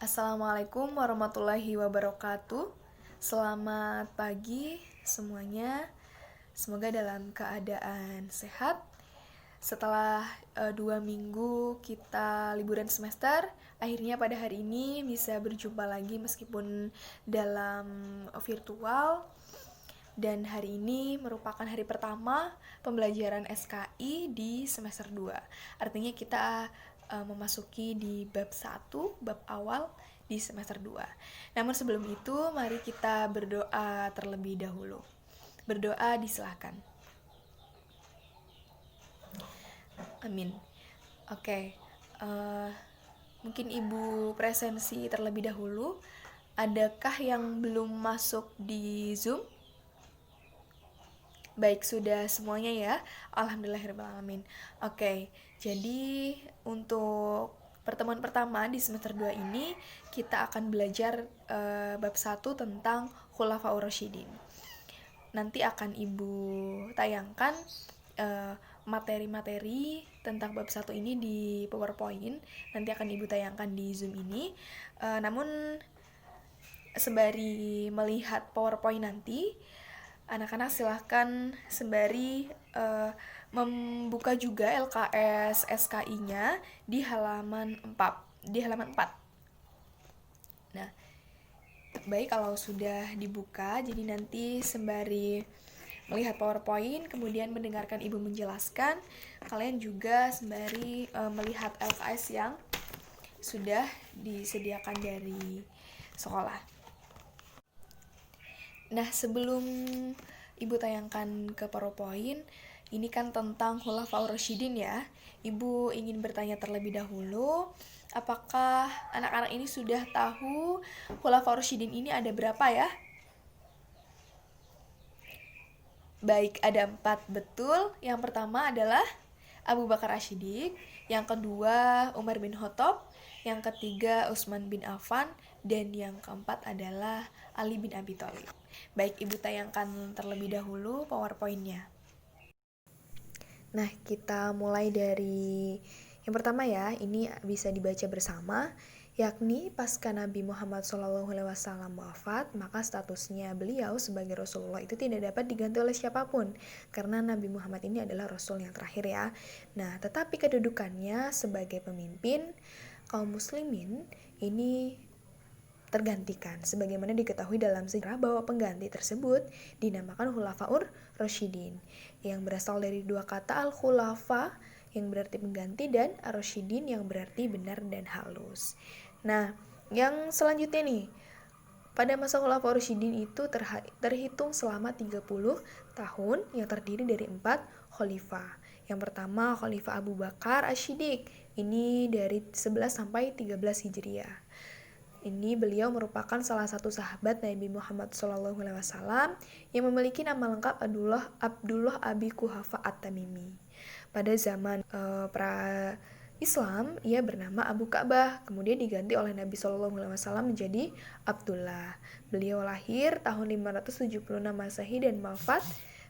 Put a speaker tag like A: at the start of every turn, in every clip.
A: Assalamualaikum warahmatullahi wabarakatuh. Selamat pagi semuanya. Semoga dalam keadaan sehat. Setelah 2 minggu kita liburan semester, akhirnya pada hari ini bisa berjumpa lagi meskipun dalam virtual. Dan hari ini merupakan hari pertama pembelajaran SKI di semester 2. Artinya kita memasuki di bab 1, bab awal di semester 2. Namun sebelum itu, mari kita berdoa terlebih dahulu. Berdoa disilahkan. Amin. Oke, mungkin Ibu presensi terlebih dahulu. Adakah yang belum masuk di Zoom? Baik, sudah semuanya ya. Alhamdulillahirrahmanirrahim. Oke, jadi untuk pertemuan pertama di semester 2 ini kita akan belajar bab 1 tentang Khulafaur Rasyidin. Nanti akan Ibu tayangkan materi-materi tentang bab 1 ini di PowerPoint. Nanti akan Ibu tayangkan di Zoom ini. Namun sembari melihat PowerPoint nanti, anak-anak silahkan sembari membuka juga LKS SKI-nya di halaman 4. Nah, baik kalau sudah dibuka, jadi nanti sembari melihat PowerPoint, kemudian mendengarkan Ibu menjelaskan, kalian juga sembari melihat LKS yang sudah disediakan dari sekolah. Nah, sebelum Ibu tayangkan ke PowerPoint, ini kan tentang Khulafaur Rasyidin ya. Ibu ingin bertanya terlebih dahulu, apakah anak-anak ini sudah tahu Khulafaur Rasyidin ini ada berapa ya? Baik, ada 4, betul. Yang pertama adalah Abu Bakar Asy-Siddiq, yang kedua Umar bin Khattab, yang ketiga Utsman bin Affan, dan yang keempat adalah Ali bin Abi Thalib. Baik, Ibu tayangkan terlebih dahulu PowerPoint-nya. Nah, kita mulai dari yang pertama ya, ini bisa dibaca bersama, yakni pasca Nabi Muhammad SAW wafat, maka statusnya beliau sebagai Rasulullah itu tidak dapat diganti oleh siapapun, karena Nabi Muhammad ini adalah Rasul yang terakhir ya. Nah, tetapi kedudukannya sebagai pemimpin kaum muslimin ini tergantikan, sebagaimana diketahui dalam sejarah bahwa pengganti tersebut dinamakan Khulafaur Rasyidin, yang berasal dari dua kata al-khulafa yang berarti pengganti dan ar-rasyidin yang berarti benar dan halus. Nah, yang selanjutnya nih, pada masa Khulafaur Rasyidin itu terhitung selama 30 tahun yang terdiri dari 4 khalifah. Yang pertama Khalifah Abu Bakar Asy-Siddiq, ini dari 11 sampai 13 Hijriah. Ini beliau merupakan salah satu sahabat Nabi Muhammad SAW yang memiliki nama lengkap Abdullah Abi Quhafa At-Tamimi. Pada zaman pra-Islam, ia bernama Abu Ka'bah, kemudian diganti oleh Nabi SAW menjadi Abdullah. Beliau lahir tahun 576 Masehi dan wafat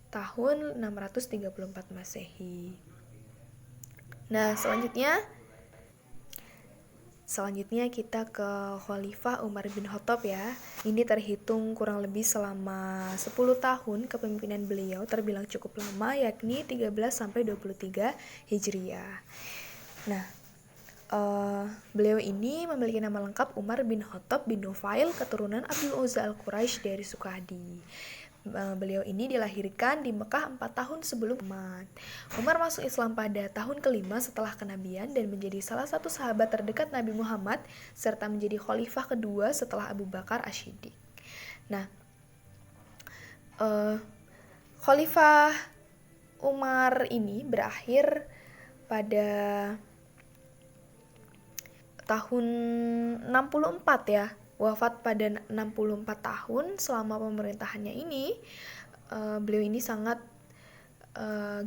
A: tahun 634 Masehi. Nah, Selanjutnya kita ke Khalifah Umar bin Khattab ya. Ini terhitung kurang lebih selama 10 tahun kepemimpinan beliau, terbilang cukup lama, yakni 13 sampai 23 Hijriah. Nah, beliau ini memiliki nama lengkap Umar bin Khattab bin Nufail, keturunan Abdul Uzza al-Quraisy dari Sukadi. Beliau ini dilahirkan di Mekah 4 tahun sebelum Muhammad. Umar masuk Islam pada tahun kelima setelah kenabian dan menjadi salah satu sahabat terdekat Nabi Muhammad serta menjadi khalifah kedua setelah Abu Bakar Asy-Siddiq. Nah, Khalifah Umar ini berakhir pada tahun 64 ya. Wafat pada 64 tahun. Selama pemerintahannya ini, beliau ini sangat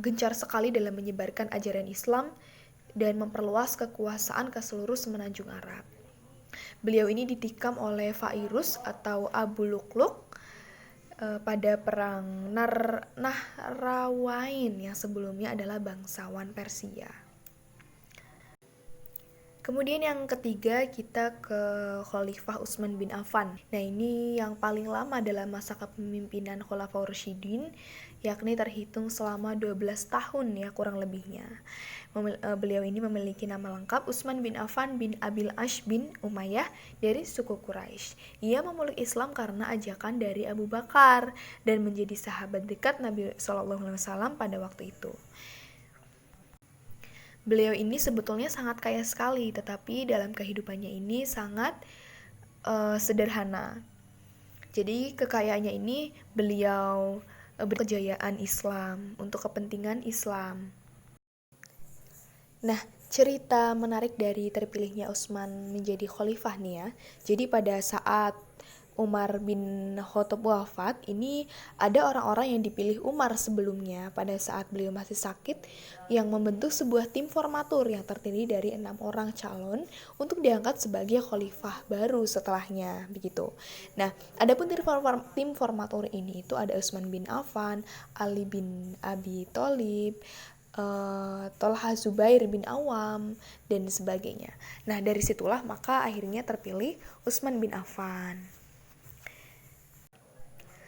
A: gencar sekali dalam menyebarkan ajaran Islam dan memperluas kekuasaan ke seluruh semenanjung Arab. Beliau ini ditikam oleh Fairuz atau Abu Lukluk pada perang Nahrawain yang sebelumnya adalah bangsawan Persia. Kemudian yang ketiga kita ke Khalifah Utsman bin Affan. Nah ini yang paling lama dalam masa kepemimpinan Khulafaur Rasyidin, yakni terhitung selama 12 tahun ya kurang lebihnya. Beliau ini memiliki nama lengkap Utsman bin Affan bin Abil Ash bin Umayyah dari suku Quraisy. Ia memeluk Islam karena ajakan dari Abu Bakar dan menjadi sahabat dekat Nabi SAW pada waktu itu. Beliau ini sebetulnya sangat kaya sekali, tetapi dalam kehidupannya ini sangat sederhana. Jadi kekayaannya ini beliau berkejayaan Islam untuk kepentingan Islam. Nah, cerita menarik dari terpilihnya Utsman menjadi khalifah nih ya. Jadi pada saat Umar bin Khattab wafat, ini ada orang-orang yang dipilih Umar sebelumnya pada saat beliau masih sakit yang membentuk sebuah tim formatur yang terdiri dari 6 orang calon untuk diangkat sebagai khalifah baru setelahnya begitu. Nah, adapun tim formatur ini itu ada Utsman bin Affan, Ali bin Abi Thalib, Tolha Zubair bin Awam dan sebagainya. Nah, dari situlah maka akhirnya terpilih Utsman bin Affan.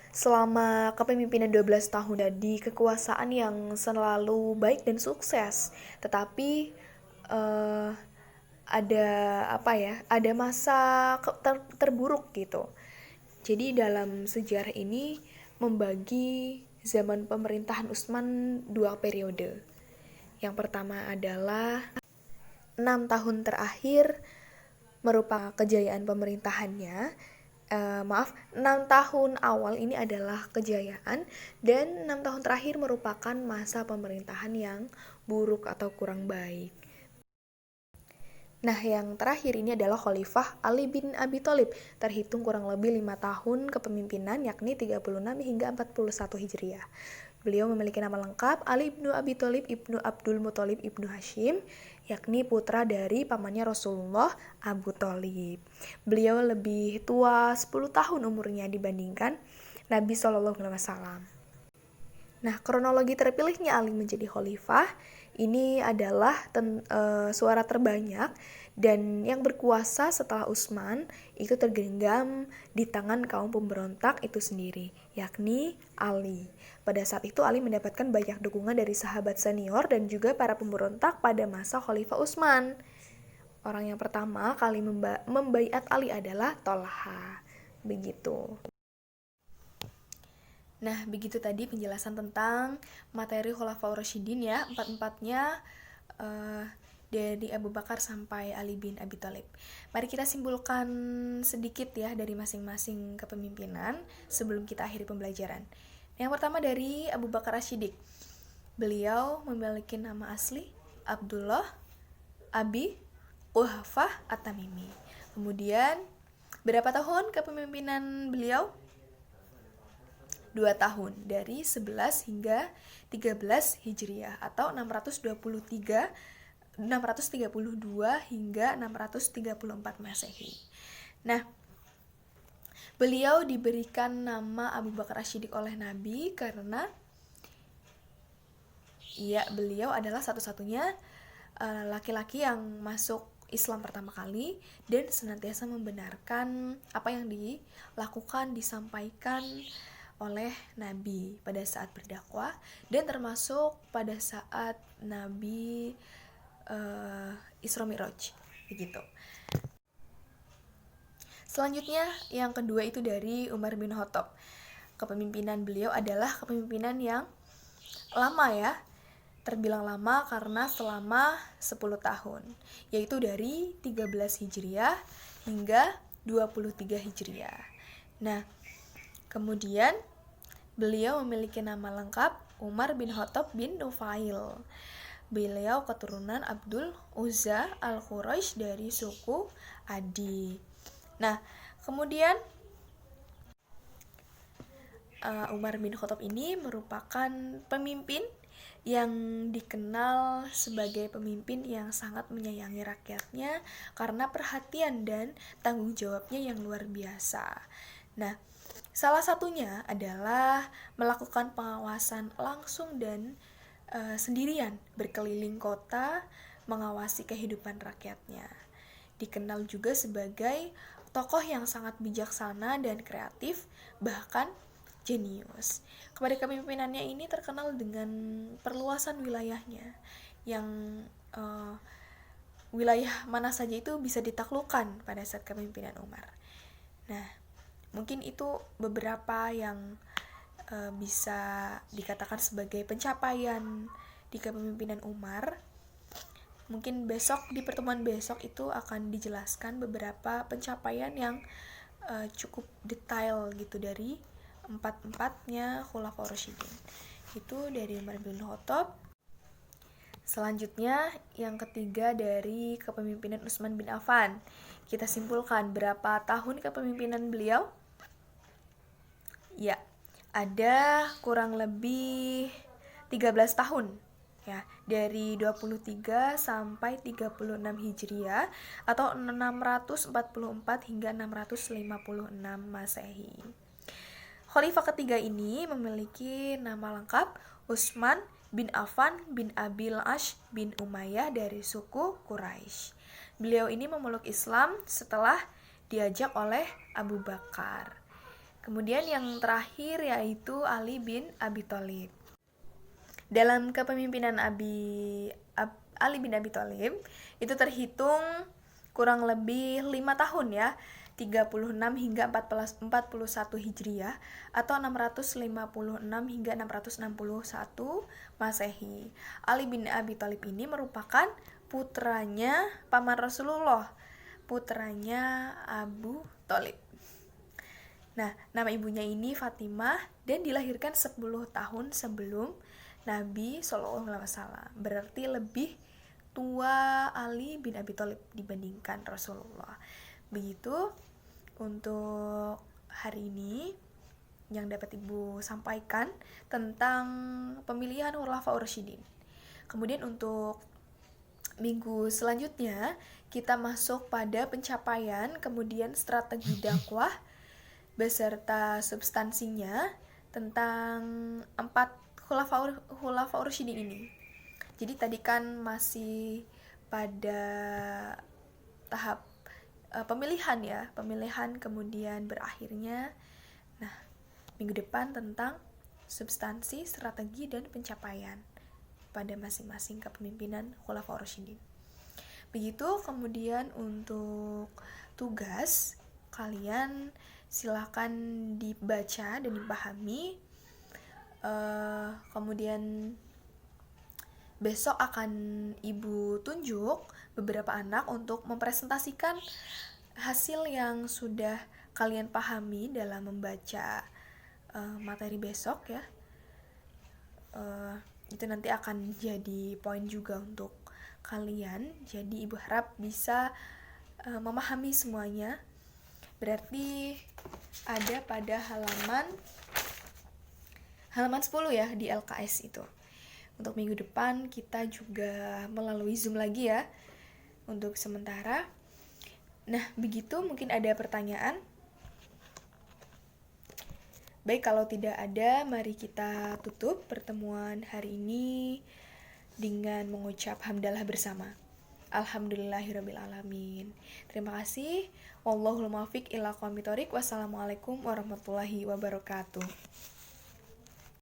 A: Selama kepemimpinan 12 tahun di kekuasaan yang selalu baik dan sukses, tetapi ada masa terburuk gitu. Jadi dalam sejarah ini membagi zaman pemerintahan Utsman 2 periode. Yang pertama adalah 6 tahun terakhir merupakan kejayaan pemerintahannya. 6 tahun awal ini adalah kejayaan dan 6 tahun terakhir merupakan masa pemerintahan yang buruk atau kurang baik. Nah, yang terakhir ini adalah Khalifah Ali bin Abi Thalib, terhitung kurang lebih 5 tahun kepemimpinan, yakni 36 hingga 41 Hijriah. Beliau memiliki nama lengkap Ali bin Abi Thalib ibnu Abdul Muthalib ibnu Hashim, yakni putra dari pamannya Rasulullah, Abu Thalib. Beliau lebih tua 10 tahun umurnya dibandingkan Nabi SAW. Nah, kronologi terpilihnya Ali menjadi khalifah ini adalah suara terbanyak dan yang berkuasa setelah Utsman itu tergenggam di tangan kaum pemberontak itu sendiri, yakni Ali. Pada saat itu Ali mendapatkan banyak dukungan dari sahabat senior dan juga para pemberontak pada masa Khalifah Utsman. Orang yang pertama kali membaiat Ali adalah Tolha. Begitu. Nah, begitu tadi penjelasan tentang materi Khulafaur Rasyidin ya, empat-empatnya dari Abu Bakar sampai Ali bin Abi Thalib. Mari kita simpulkan sedikit ya dari masing-masing kepemimpinan sebelum kita akhiri pembelajaran. Yang pertama dari Abu Bakar As-Siddiq. Beliau memiliki nama asli Abdullah Abi Quhafah At-Tamimi. Kemudian berapa tahun kepemimpinan beliau? 2 tahun, dari 11 hingga 13 Hijriah atau 632 hingga 634 Masehi. Nah, beliau diberikan nama Abu Bakar As-Siddiq oleh Nabi karena beliau adalah satu-satunya laki-laki yang masuk Islam pertama kali dan senantiasa membenarkan apa yang dilakukan, disampaikan oleh Nabi pada saat berdakwah dan termasuk pada saat Nabi Isra Mi'raj begitu. Selanjutnya yang kedua itu dari Umar bin Khattab. Kepemimpinan beliau adalah kepemimpinan yang lama ya, terbilang lama karena selama 10 tahun, yaitu dari 13 Hijriah hingga 23 Hijriah. Nah, kemudian beliau memiliki nama lengkap Umar bin Khattab bin Nufail. Beliau keturunan Abdul Uzza al-Quraisy dari suku Adi. Nah, kemudian Umar bin Khattab ini merupakan pemimpin yang dikenal sebagai pemimpin yang sangat menyayangi rakyatnya karena perhatian dan tanggung jawabnya yang luar biasa. Nah, salah satunya adalah melakukan pengawasan langsung dan sendirian berkeliling kota mengawasi kehidupan rakyatnya. Dikenal juga sebagai tokoh yang sangat bijaksana dan kreatif, bahkan jenius. Kepada kepemimpinannya ini terkenal dengan perluasan wilayahnya, yang wilayah mana saja itu bisa ditaklukkan pada saat kepemimpinan Umar. Nah, mungkin itu beberapa yang bisa dikatakan sebagai pencapaian di kepemimpinan Umar. Mungkin besok, di pertemuan besok itu akan dijelaskan beberapa pencapaian yang cukup detail gitu dari empat-empatnya Khulafaur Rasyidin. Itu dari Umar bin Khattab. Selanjutnya yang ketiga dari kepemimpinan Utsman bin Affan. Kita simpulkan berapa tahun kepemimpinan beliau? Ya, ada kurang lebih 13 tahun ya, dari 23 sampai 36 Hijriah atau 644 hingga 656 Masehi. Khalifah ketiga ini memiliki nama lengkap Utsman bin Affan bin Abil Ash bin Umayyah dari suku Quraisy. Beliau ini memeluk Islam setelah diajak oleh Abu Bakar. Kemudian yang terakhir yaitu Ali bin Abi Thalib. Dalam kepemimpinan Ali bin Abi Thalib itu terhitung kurang lebih 5 tahun ya, 36 hingga 41 Hijriah atau 656 hingga 661 Masehi. Ali bin Abi Thalib ini merupakan putranya paman Rasulullah, putranya Abu Thalib. Nah, nama ibunya ini Fatimah dan dilahirkan 10 tahun sebelum Nabi SAW. Berarti lebih tua Ali bin Abi Thalib dibandingkan Rasulullah. Begitu untuk hari ini yang dapat Ibu sampaikan tentang pemilihan Khulafaur Rasyidin. Kemudian untuk minggu selanjutnya kita masuk pada pencapaian, kemudian strategi dakwah beserta substansinya tentang 4 Khulafaur Rasyidin ini. Jadi tadi kan masih pada tahap pemilihan ya, pemilihan kemudian berakhirnya. Nah, minggu depan tentang substansi, strategi, dan pencapaian pada masing-masing kepemimpinan Khulafaur Rasyidin. Begitu. Kemudian untuk tugas, kalian silakan dibaca dan dipahami. Kemudian besok akan Ibu tunjuk beberapa anak untuk mempresentasikan hasil yang sudah kalian pahami dalam membaca materi besok ya. Itu nanti akan jadi poin juga untuk kalian. Jadi Ibu harap bisa memahami semuanya. Berarti ada pada halaman 10 ya di LKS itu. Untuk minggu depan kita juga melalui Zoom lagi ya untuk sementara. Nah, begitu, mungkin ada pertanyaan. Baik, kalau tidak ada, mari kita tutup pertemuan hari ini dengan mengucap hamdalah bersama. Alhamdulillahirrabbilalamin. Terima kasih. Wallahul muwaffiq ila aqwamit thoriq. Wassalamualaikum warahmatullahi wabarakatuh.